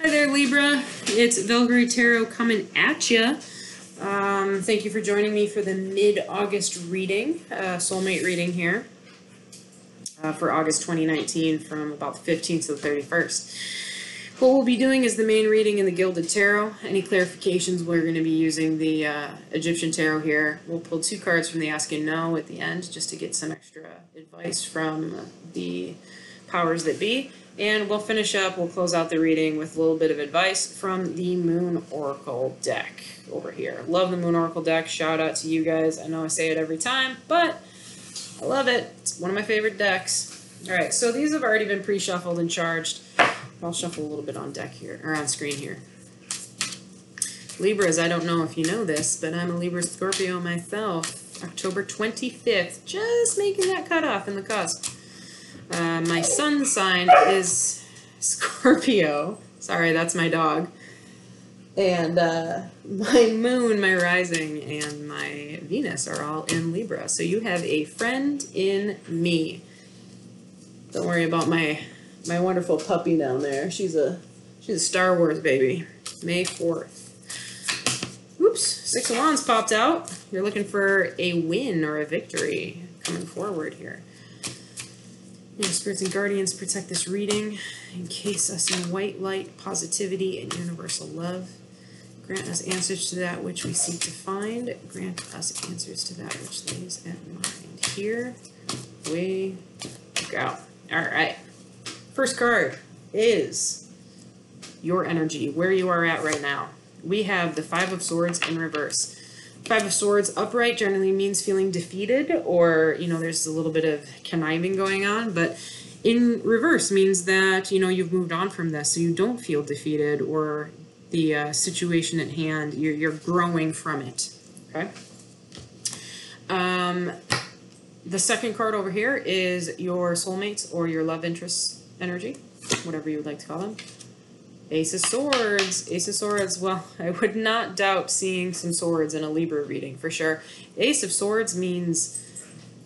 Hi there, Libra. It's Valkyrie Tarot coming at you. Thank you for joining me for the mid-August reading, Soulmate reading here for August 2019 from about the 15th to the 31st. What we'll be doing is the main reading in the Gilded Tarot. Any clarifications, we're going to be using the Egyptian Tarot here. We'll pull 2 cards from the Ask and Know at the end just to get some extra advice from the powers that be. And we'll finish up, we'll close out the reading with a little bit of advice from the Moon Oracle deck over here. Love the Moon Oracle deck. Shout out to you guys. I know I say it every time, but I love it. It's one of my favorite decks. Alright, so these have already been pre-shuffled and charged. I'll shuffle a little bit on deck here, or on screen here. Libras, I don't know if you know this, but I'm a Libra Scorpio myself. October 25th, just making that cutoff in the cusp. My sun sign is Scorpio. Sorry, that's my dog. And my moon, my rising, and my Venus are all in Libra. So you have a friend in me. Don't worry about my wonderful puppy down there. She's a Star Wars baby. May 4th. Oops, 6 of Wands popped out. You're looking for a win or a victory coming forward here. And spirits and guardians, protect this reading. Encase us in white light, positivity, and universal love. Grant us answers to that which we seek to find. Grant us answers to that which lays at mind. Here we go. All right. First card is your energy, where you are at right now. We have the 5 of Swords in reverse. 5 of Swords upright generally means feeling defeated, or, you know, there's a little bit of conniving going on, but in reverse means that, you know, you've moved on from this, so you don't feel defeated, or the situation at hand, you're growing from it, okay? The second card over here is your soulmates or your love interest energy, whatever you would like to call them. Ace of Swords. Ace of Swords, well, I would not doubt seeing some swords in a Libra reading, for sure. Ace of Swords means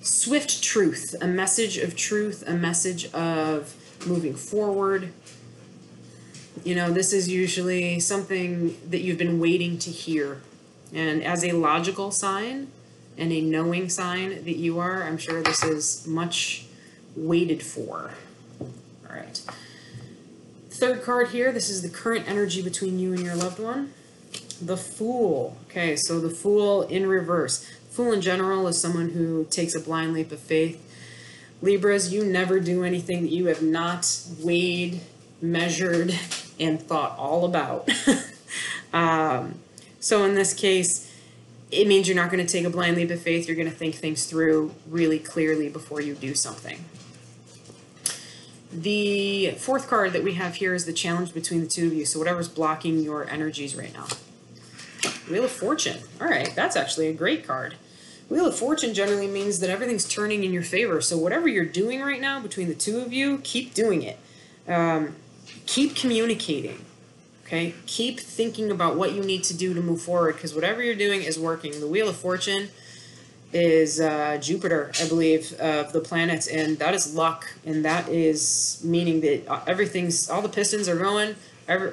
swift truth, a message of truth, a message of moving forward. You know, this is usually something that you've been waiting to hear. And as a logical sign and a knowing sign that you are, I'm sure this is much waited for. All right. Third card here, this is the current energy between you and your loved one. The Fool. Okay, so the Fool in reverse. Fool in general is someone who takes a blind leap of faith. Libras, you never do anything that you have not weighed, measured, and thought all about. So in this case, it means you're not going to take a blind leap of faith. You're going to think things through really clearly before you do something. The fourth card that we have here is the challenge between the two of you. So whatever's blocking your energies right now. Wheel of Fortune. All right, that's actually a great card. Wheel of Fortune generally means that everything's turning in your favor. So whatever you're doing right now between the two of you, keep doing it. Keep communicating. Okay? Keep thinking about what you need to do to move forward, because whatever you're doing is working. The Wheel of Fortune is Jupiter, I believe, of the planets, and that is luck, and that is meaning that all the pistons are going,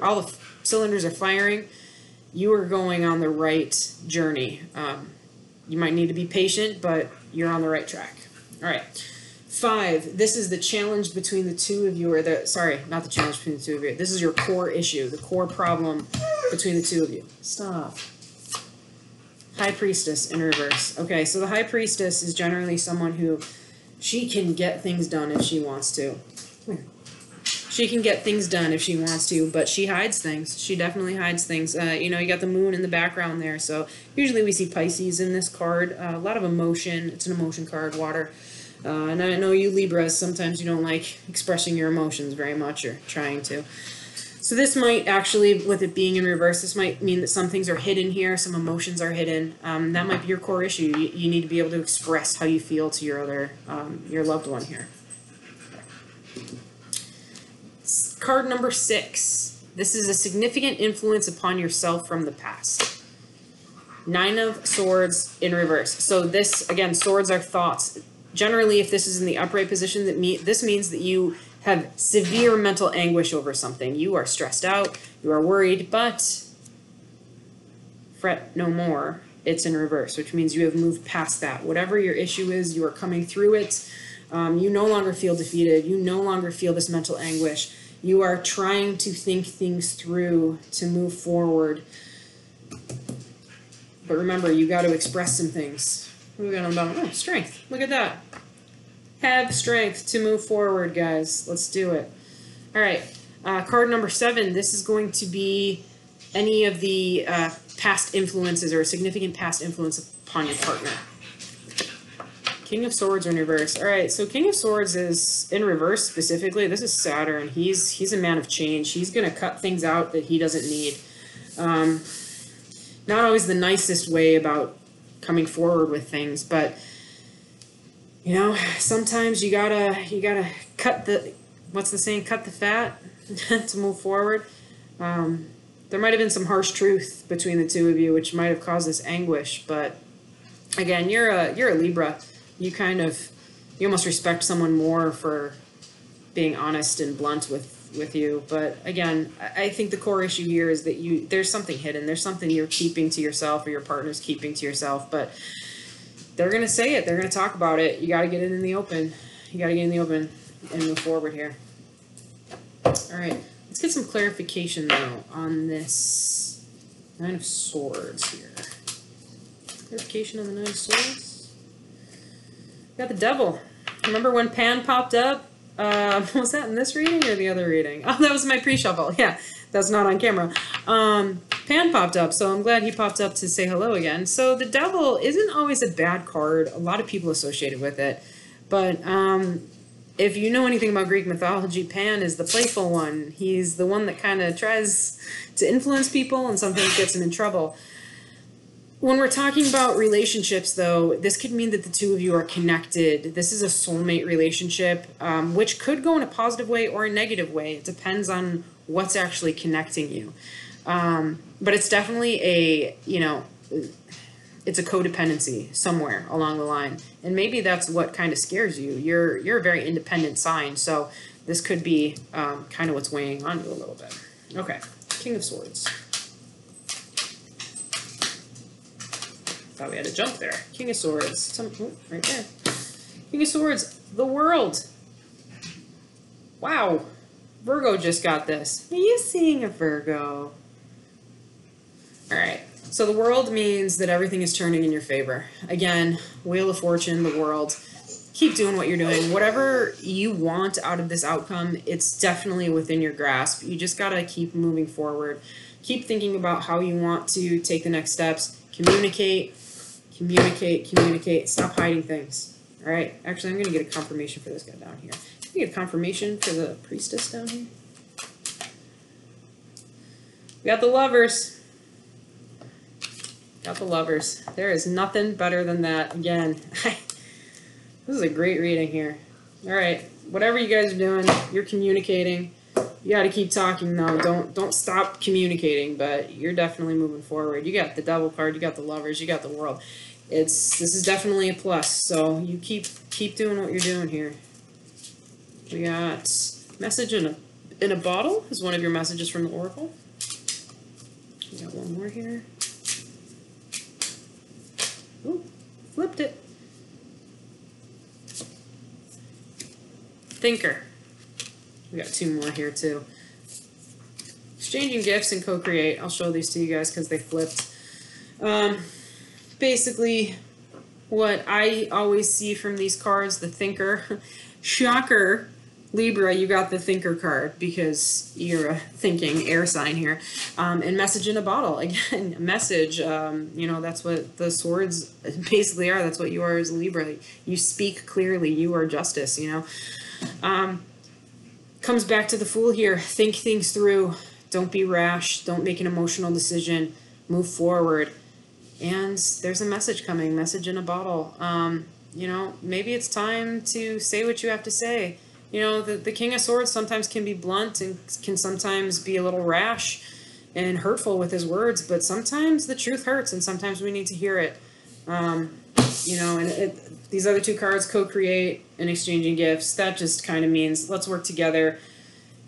all the cylinders are firing. You are going on the right journey. You might need to be patient, but you're on the right track. All right. 5, this is the challenge between the two of you, or sorry, not the challenge between the two of you. This is your core issue, the core problem between the two of you. Stop. High Priestess in reverse. Okay, so the High Priestess is generally someone who, she can get things done if she wants to. She can get things done if she wants to, but she hides things. She definitely hides things. You know, you got the moon in the background there, so usually we see Pisces in this card. A lot of emotion. It's an emotion card, water. And I know you Libras, sometimes you don't like expressing your emotions very much, or trying to. So this might actually, with it being in reverse, this might mean that some things are hidden here, some emotions are hidden. That might be your core issue. You need to be able to express how you feel to your loved one here. Card number 6. This is a significant influence upon yourself from the past. 9 of Swords in reverse. So this, again, swords are thoughts. Generally, if this is in the upright position, this means that you have severe mental anguish over something. You are stressed out, you are worried, but fret no more. It's in reverse, which means you have moved past that. Whatever your issue is, you are coming through it. You no longer feel defeated. You no longer feel this mental anguish. You are trying to think things through to move forward. But remember, you got to express some things. What do we got on the bottom? Oh, strength. Look at that. Have strength to move forward, guys. Let's do it. All right. Card number 7. This is going to be any of the past influences or a significant past influence upon your partner. King of Swords in reverse. All right, so King of Swords is in reverse specifically. This is Saturn. He's a man of change. He's going to cut things out that he doesn't need. Not always the nicest way about coming forward with things, but you know, sometimes you gotta cut the, what's the saying? Cut the fat to move forward. There might have been some harsh truth between the two of you, which might have caused this anguish. But again, you're a Libra. You almost respect someone more for being honest and blunt with you. But again, I think the core issue here is that there's something hidden. There's something you're keeping to yourself or your partner's keeping to yourself. But they're going to say it. They're going to talk about it. You got to get it in the open. You got to get in the open and move forward here. All right. Let's get some clarification, though, on this Nine of Swords here. Clarification on the Nine of Swords. Got the Devil. Remember when Pan popped up? Was that in this reading or the other reading? Oh, that was my pre-shuffle. Yeah, that's not on camera. Pan popped up, so I'm glad he popped up to say hello again. So the Devil isn't always a bad card. A lot of people associated with it. But if you know anything about Greek mythology, Pan is the playful one. He's the one that kind of tries to influence people and sometimes gets them in trouble. When we're talking about relationships, though, this could mean that the two of you are connected. This is a soulmate relationship, which could go in a positive way or a negative way. It depends on what's actually connecting you. But it's definitely it's a codependency somewhere along the line. And maybe that's what kind of scares you. You're a very independent sign, so this could be kind of what's weighing on you a little bit. Okay, King of Swords. Thought we had to jump there. King of Swords. Right there. King of Swords. The World. Wow. Virgo just got this. Are you seeing a Virgo? Alright. So the World means that everything is turning in your favor. Again, Wheel of Fortune, the World. Keep doing what you're doing. Whatever you want out of this outcome, it's definitely within your grasp. You just gotta keep moving forward. Keep thinking about how you want to take the next steps. Communicate. Communicate, communicate. Stop hiding things. All right. Actually, I'm going to get a confirmation for this guy down here. Can I get a confirmation for the Priestess down here? We got the Lovers. Got the Lovers. There is nothing better than that. Again, this is a great reading here. All right. Whatever you guys are doing, you're communicating. You got to keep talking, though. Don't stop communicating, but you're definitely moving forward. You got the Devil card, you got the Lovers, you got the World. This is definitely a plus, so you keep doing what you're doing here. We got Message in a Bottle is one of your messages from the Oracle. We got one more here. Ooh, flipped it. Thinker. We got two more here, too. Exchanging gifts and co-create. I'll show these to you guys because they flipped. Basically, what I always see from these cards, the Thinker. Shocker, Libra, you got the Thinker card because you're a thinking air sign here. And Message in a Bottle. Again, message. That's what the swords basically are. That's what you are as a Libra. You speak clearly. You are justice, Comes back to the Fool here. Think things through. Don't be rash. Don't make an emotional decision. Move forward. And there's a message coming. Message in a bottle. Maybe it's time to say what you have to say. The King of Swords sometimes can be blunt and can sometimes be a little rash and hurtful with his words. But sometimes the truth hurts and sometimes we need to hear it. The These other two cards, co-create and exchanging gifts, that just kind of means let's work together.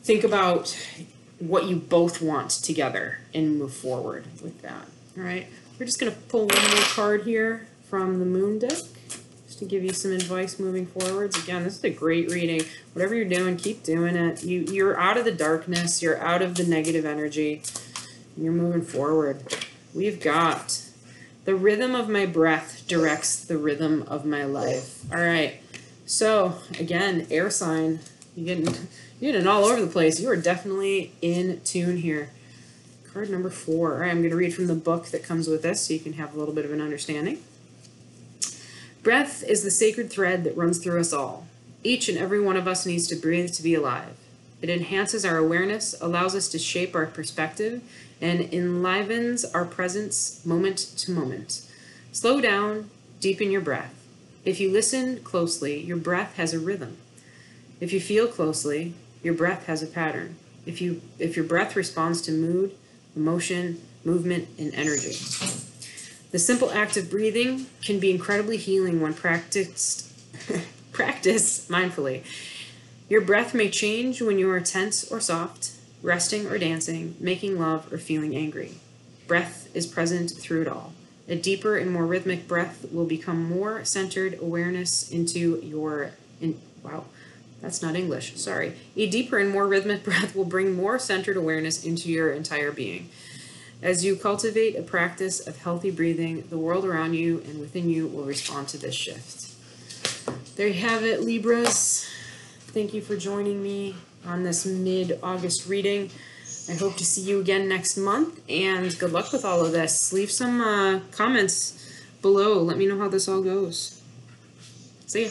Think about what you both want together and move forward with that. All right, we're just going to pull one more card here from the Moon deck just to give you some advice moving forwards. Again, this is a great reading. Whatever you're doing, keep doing it. You're out of the darkness. You're out of the negative energy. You're moving forward. We've got the rhythm of my breath directs the rhythm of my life. All right. So again, air sign. You're getting all over the place. You are definitely in tune here. Card number 4. All right, I'm going to read from the book that comes with this so you can have a little bit of an understanding. Breath is the sacred thread that runs through us all. Each and every one of us needs to breathe to be alive. It enhances our awareness, allows us to shape our perspective, and enlivens our presence moment to moment. Slow down, deepen your breath. If you listen closely, your breath has a rhythm. If you feel closely, your breath has a pattern. If your breath responds to mood, emotion, movement, and energy. The simple act of breathing can be incredibly healing when practiced mindfully. Your breath may change when you are tense or soft, resting or dancing, making love or feeling angry. Breath is present through it all. A deeper and more rhythmic breath will become more centered awareness into your... wow, that's not English, sorry. A deeper and more rhythmic breath will bring more centered awareness into your entire being. As you cultivate a practice of healthy breathing, the world around you and within you will respond to this shift. There you have it, Libras. Thank you for joining me on this mid-August reading. I hope to see you again next month, and good luck with all of this. Leave some comments below. Let me know how this all goes. See ya.